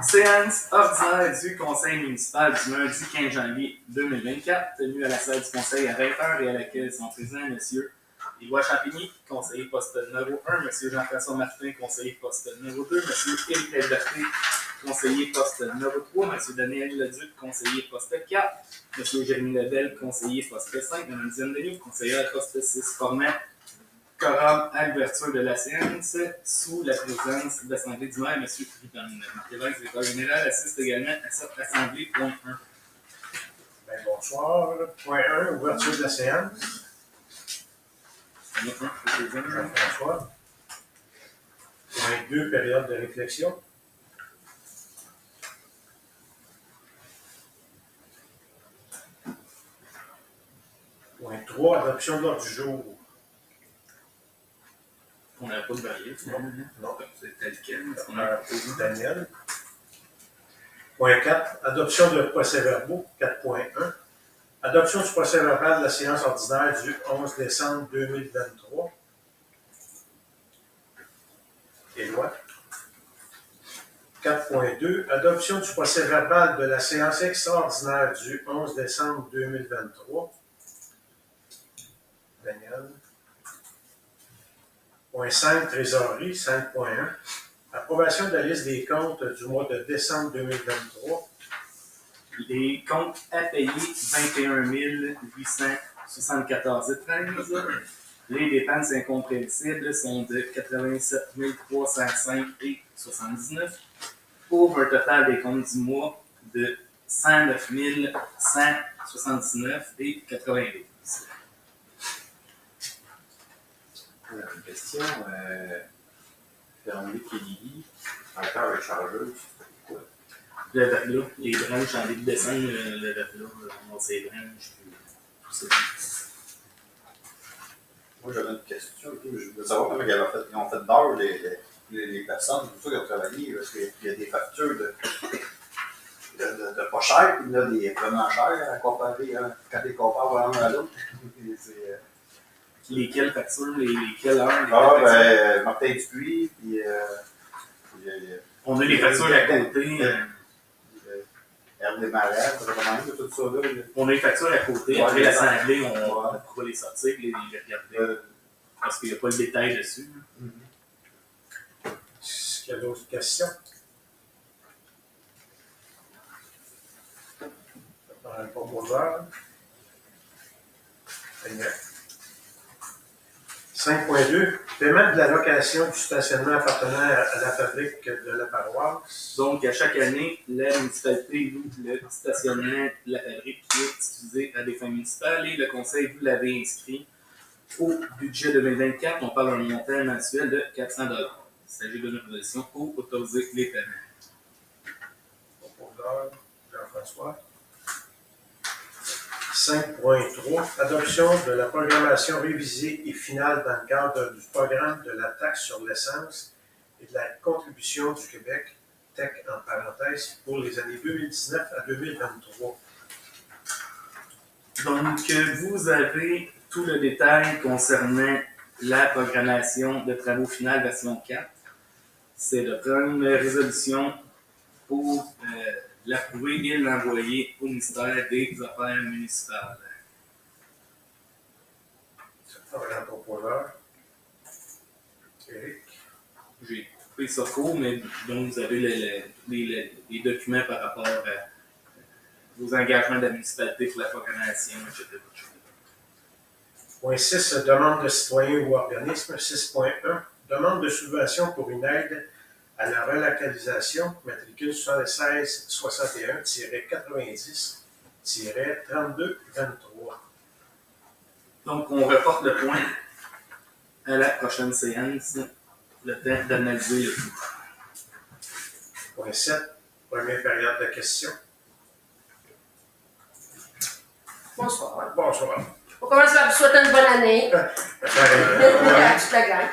Séance ordinaire du Conseil municipal du lundi 15 janvier 2024, tenue à la salle du Conseil à 20h et à laquelle sont présents M. Éloi Champigny, conseiller poste numéro 1, M. Jean-François Martin, conseiller poste numéro 2, M. Éric Liberté, conseiller poste numéro 3, M. Daniel Leduc, conseiller poste 4, M. Jérémy Lebel, conseiller poste 5, Mme Diane Denis, conseillère poste 6, formant quorum à l'ouverture de la séance, sous la présidence de l'Assemblée du maire, M. Ripon. Marc Lévesque, secrétaire général, assiste également à cette assemblée. Point 1. Bien, bonsoir. Point 1, ouverture de la séance. Jean-François. Point 2, période de réflexion. Point 3, adoption de l'ordre du jour. On n'a pas de varié, Non. C'est tel quel. Daniel. Point 4, adoption de procès-verbaux. 4.1. Adoption du procès-verbal de la séance ordinaire du 11 décembre 2023. Éloi. 4.2. Adoption du procès-verbal de la séance extraordinaire du 11 décembre 2023. Daniel. Point 5, trésorerie, 5.1. Approbation de la liste des comptes du mois de décembre 2023. Les comptes à payer, 21 874,13. Les dépenses incompréhensibles sont de 87 305,79 pour un total des comptes du mois de 109 179,92. Une question, Véronique Kelly, encore avec chargeuse, quoi? Le verglas, les branches en début de décembre, le verglas, on a ces branches, tout ça. Moi, j'avais une question. Je voulais savoir comment ils ont fait d'heure les personnes, tout ça, qui ont travaillé, parce qu'il y a des factures de pas cher, puis il y en a des vraiment chers à comparer, quand ils comparent vraiment à l'autre. Lesquelles factures, lesquelles heures? Martin Dupuis, puis on a les factures à côté. Hervé Marais, tout ça là. On a les factures à côté. Après l'assemblée, on pourra les sortir et les regarder. Parce qu'il n'y a pas le détail dessus. Est-ce qu'il y a d'autres questions? Par le proposeur. 5.2. Paiement de la location du stationnement appartenant à la fabrique de la paroisse. Donc, à chaque année, la municipalité loue le stationnement de la fabrique qui est utilisé à des fins municipales et le conseil, vous l'avez inscrit au budget 2024. On parle d'un montant mensuel de 400 $. Il s'agit d'une proposition pour autoriser les paiements. Proposeur Jean-François. 5.3. Adoption de la programmation révisée et finale dans le cadre du programme de la taxe sur l'essence et de la contribution du Québec, TEC en parenthèse, pour les années 2019 à 2023. Donc, vous avez tout le détail concernant la programmation de travaux finales version 4. C'est de prendre une résolution pour l'approuver et l'envoyer au ministère des Affaires municipales. Un proposeur. Éric. J'ai coupé ça court, mais donc vous avez les documents par rapport à vos engagements de la municipalité pour la programmation, etc. Point 6. Demande de citoyens ou organismes. 6.1. Demande de subvention pour une aide à la relocalisation, matricule 7661-90-3223. Donc, on reporte le point à la prochaine séance, le temps d'analyser le tout. Point 7. Première période de questions. Bonsoir. Bonsoir. On commence par vous souhaiter une bonne année. À toute la gang.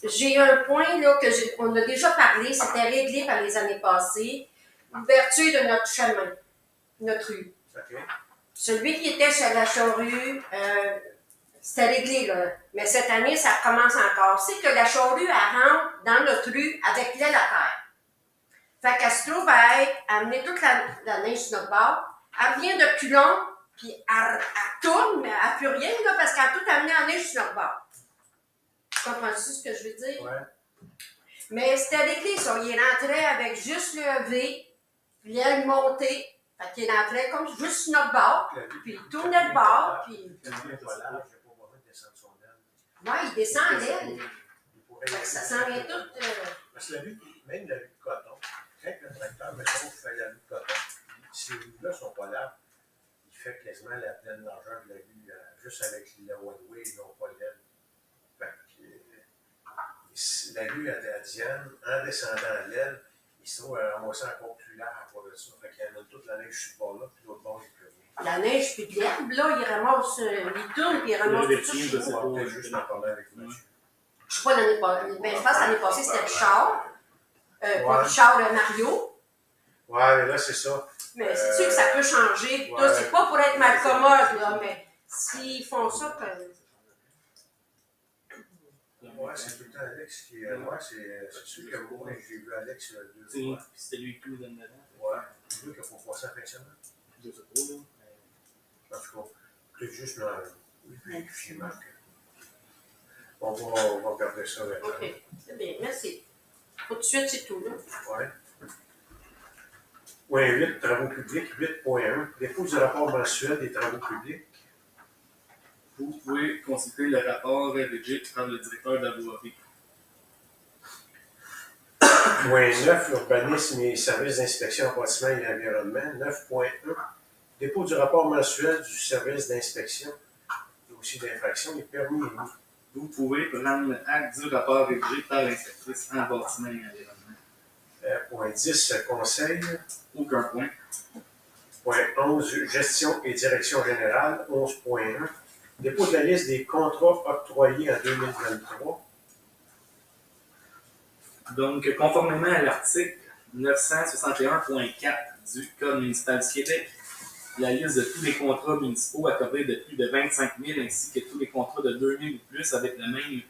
J'ai un point là, on a déjà parlé, c'était réglé par les années passées. L'ouverture de notre chemin, notre rue. Okay. Celui qui était sur la charrue, c'était réglé, là. Mais cette année, ça recommence encore. C'est que la charrue, elle rentre dans notre rue avec l'aile à terre. Fait qu'elle se trouve à amener toute la neige sur notre bord. Elle vient de culon, puis elle tourne, mais elle ne fait rien, là, parce qu'elle a tout amené en neige sur notre bord. Tu comprends-tu ce que je veux dire? Ouais. Mais c'était réglé, ça. Il rentrait avec juste le V, puis elle montait. Fait qu'il rentrait comme juste sur notre bord, puis il tournait le bord, puis... Le vent est pas large, il n'y a pas besoin de descendre son aile. Ouais, il descend en l'aile. Il pourrait Fait que ça s'en vient tout... Parce que même la vue de coton, quand le tracteur, mettons, fait la vue de coton, ces vues-là ne sont pas larges, il fait quasiment la pleine largeur de la vue, juste avec le one-way, ils n'ont pas l'aile. Fait que la vue à Diane, en descendant l'aile, il se trouve à ramasser encore plus large à cause de ça. Fait qu'il y en a toute la neige sur ce bord-là, puis l'autre bord, il n'y a plus rien. La neige puis de l'herbe, là, il ramasse, il tourne, puis il ramasse tout ça chez nous. On va peut-être juste en parler avec Mathieu. Je sais pas l'année passée, ben, je pense que l'année passée, c'était Richard. Ouais. Pas Richard, Mario. Ouais, mais là, c'est ça. Mais c'est sûr que ça peut changer. Ouais. C'est pas pour être mal commode, là, mais s'ils font ça, Ouais, c'est tout le temps Alex qui. Ouais, c'est sûr que moi, j'ai vu Alex deux Puis fois. c'était lui qui nous donne dedans. Ouais, c'est lui qu'il faut passer à la fin de semaine. Je sais pas, là. En tout cas, peut-être juste dans vérifier, Marc. On va regarder ça avec OK. C'est bien, merci. Pas tout de suite, c'est tout, là. Ouais. Point 8, travaux publics, 8.1. Dépôt du rapport mensuel des travaux publics. Vous pouvez consulter le rapport rédigé par le directeur de la voirie. Point 9, urbanisme et services d'inspection en bâtiment et environnement. 9.1, dépôt du rapport mensuel du service d'inspection, dossier d'infraction et permis émis. Vous pouvez prendre acte du rapport rédigé par l'inspectrice en bâtiment et environnement. Point 10, conseil. Aucun point. Point 11, gestion et direction générale. 11.1, dépôt de la liste des contrats octroyés en 2023. Donc, conformément à l'article 961.4 du Code municipal du Québec, la liste de tous les contrats municipaux accordés de plus de 25 000 ainsi que tous les contrats de 2 000 ou plus avec le même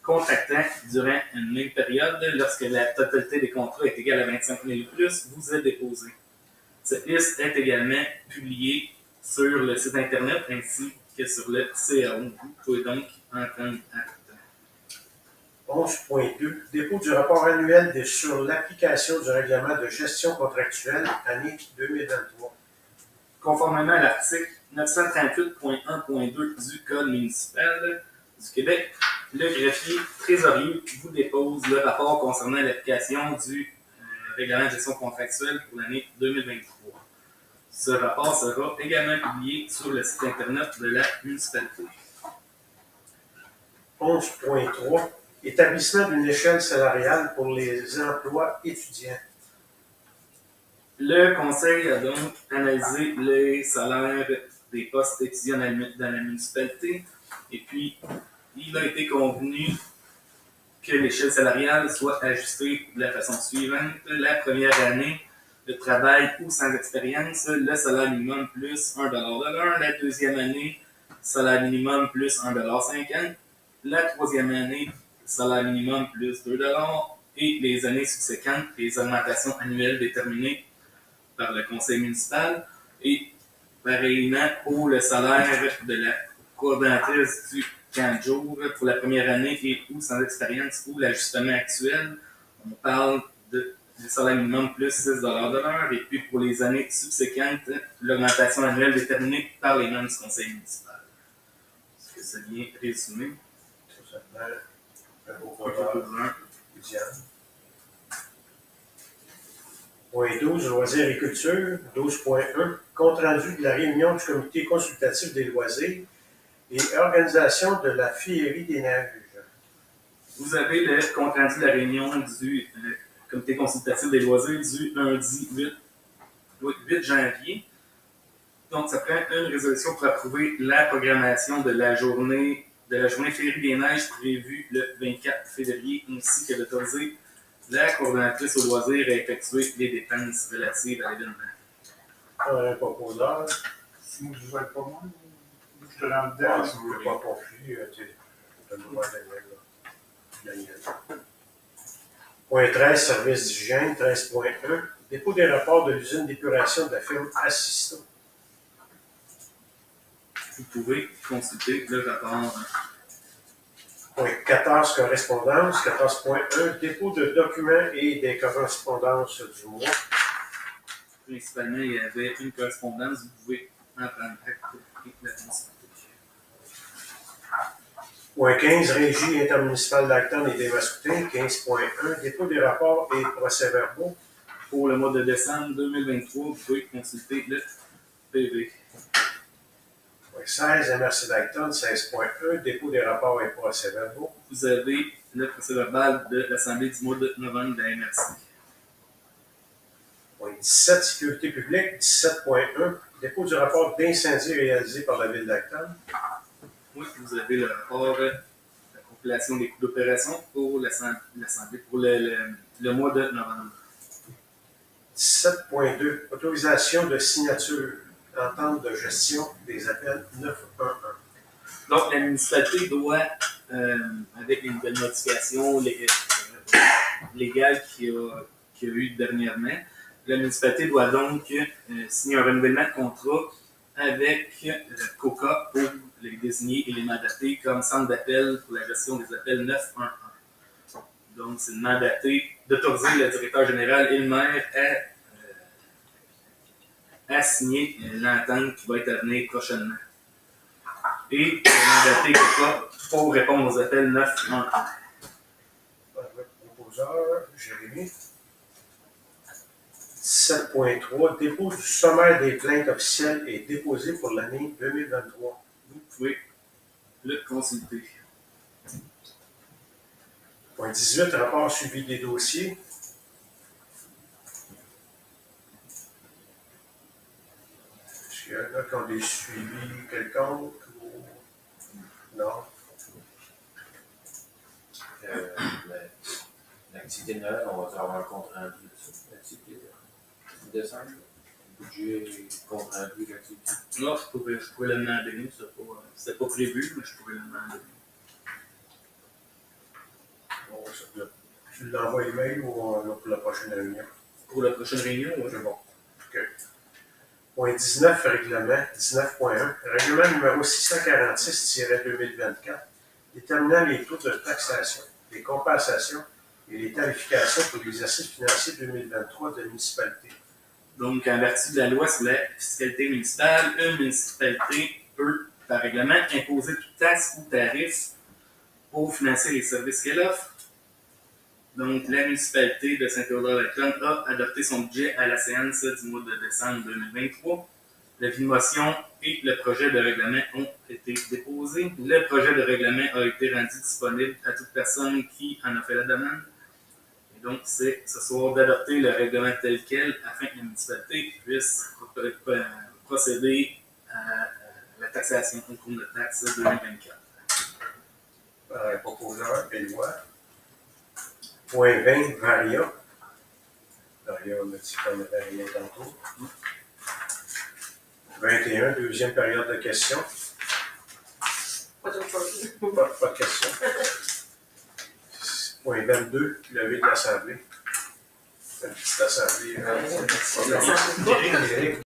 contractant durant une même période, lorsque la totalité des contrats est égale à 25 000 ou plus, vous êtes déposé. Cette liste est également publiée sur le site Internet ainsi que sur le CAO. Vous pouvez donc en prendre acte. 11.2, dépôt du rapport annuel sur l'application du règlement de gestion contractuelle année 2023. Conformément à l'article 938.1.2 du Code municipal du Québec, le greffier trésorier vous dépose le rapport concernant l'application du règlement de gestion contractuelle pour l'année 2023. Ce rapport sera également publié sur le site Internet de la municipalité. 11.3, établissement d'une échelle salariale pour les emplois étudiants. Le Conseil a donc analysé les salaires des postes étudiants dans la municipalité et puis il a été convenu que l'échelle salariale soit ajustée de la façon suivante. La première année de travail ou sans expérience, le salaire minimum plus $1 de l'heure. La deuxième année, salaire minimum plus $1,50. La troisième année, salaire minimum plus $2. Et les années subséquentes, les augmentations annuelles déterminées par le conseil municipal. Et pareillement pour le salaire de la coordonnatrice du 15 jours pour la première année et ou sans expérience ou l'ajustement actuel, on parle du salaire minimum plus $6 de l'heure. Et puis pour les années subséquentes, l'augmentation annuelle déterminée par les membres du conseil municipal. Est-ce que c'est bien résumé? Ça s'appelle au contraire étudiant. Point 12, loisirs et culture. 12.1, compte rendu de la réunion du comité consultatif des loisirs et organisation de la féerie des neiges. Vous avez le compte rendu de la réunion du comité consultatif des loisirs du lundi 8 janvier. Donc, ça prend une résolution pour approuver la programmation de la journée féerie des neiges prévue le 24 février, ainsi que d'autoriser la coordonnatrice aux loisirs à effectuer les dépenses relatives à l'événement. Un proposeur. Si moi, je ne vois pas moi, je te rentre dedans. Si vous ne voulez pas confier, tu as le droit d'aller là. Point 13, service d'hygiène. 13.1, dépôt des rapports de l'usine d'épuration de la firme Assisto. Vous pouvez consulter le rapport. Point 14, correspondance. 14.1, dépôt de documents et des correspondances du mois. Principalement, il y avait une correspondance. Vous pouvez en prendre acte et la consulter. Point 15, régie intermunicipale d'Acton et des Mascoutins. 15.1, dépôt des rapports et procès-verbaux. Pour le mois de décembre 2023, vous pouvez consulter le PV. Point 16, MRC d'Acton. 16.1, dépôt des rapports et procès-verbaux. Vous avez le procès-verbal de l'Assemblée du mois de novembre de la MRC. Point 17, sécurité publique. 17.1, dépôt du rapport d'incendie réalisé par la Ville d'Acton. Oui, vous avez le rapport, la compilation des coûts d'opération pour l'Assemblée pour le mois de novembre. 17.2, autorisation de signature, entente de gestion des appels 911. Donc, la municipalité doit, avec les nouvelles modifications légales qu'il y a eu dernièrement, la municipalité doit donc signer un renouvellement de contrat avec COCA pour les désigner et les mandater comme centre d'appel pour la gestion des appels 911. Donc, c'est de mandater, d'autoriser le directeur général et le maire à signer l'entente qui va être à venir prochainement. Et mandater COCA pour répondre aux appels 911. Proposeur, Jérémy. 17.3, dépôt du sommaire des plaintes officielles est déposé pour l'année 2023. Vous pouvez le consulter. Point 18, rapport suivi des dossiers. Est-ce qu'il y en a qui ont des suivis quelconques ou non? L'activité de Noël, on va avoir un compte rendu de ça. L'activité de décembre, le budget, compte rendu de l'activité. Là, je pourrais le demander. C'était pas prévu, mais je pourrais le demander. Bon, tu l'envoies email ou pour la prochaine réunion? Pour la prochaine réunion, oui. C'est bon. OK. Point 19, règlement. 19.1, règlement numéro 646-2024, déterminant les taux de taxation, les compensations et les tarifications pour l'exercice financier 2023 de la municipalité. Donc, en vertu de la loi sur la fiscalité municipale, une municipalité peut, par règlement, imposer toute taxe ou tarif pour financer les services qu'elle offre. Donc, la municipalité de Saint-Théodore-Lacton a adopté son budget à la séance du mois de décembre 2023. L'avis de motion et le projet de règlement ont été déposés. Le projet de règlement a été rendu disponible à toute personne qui en a fait la demande. Et donc, c'est ce soir d'adopter le règlement tel quel afin que la municipalité puisse procéder à la taxation au compte de taxe 2024. Proposeur, Benoît. Point 20, Varia. Varia, on a dit qu'on n'avait rien tantôt. 21, deuxième période de questions. Pas d'autre chose. Pas de questions. Point 22, levée de l'Assemblée. Une petite assemblée. L'Assemblée.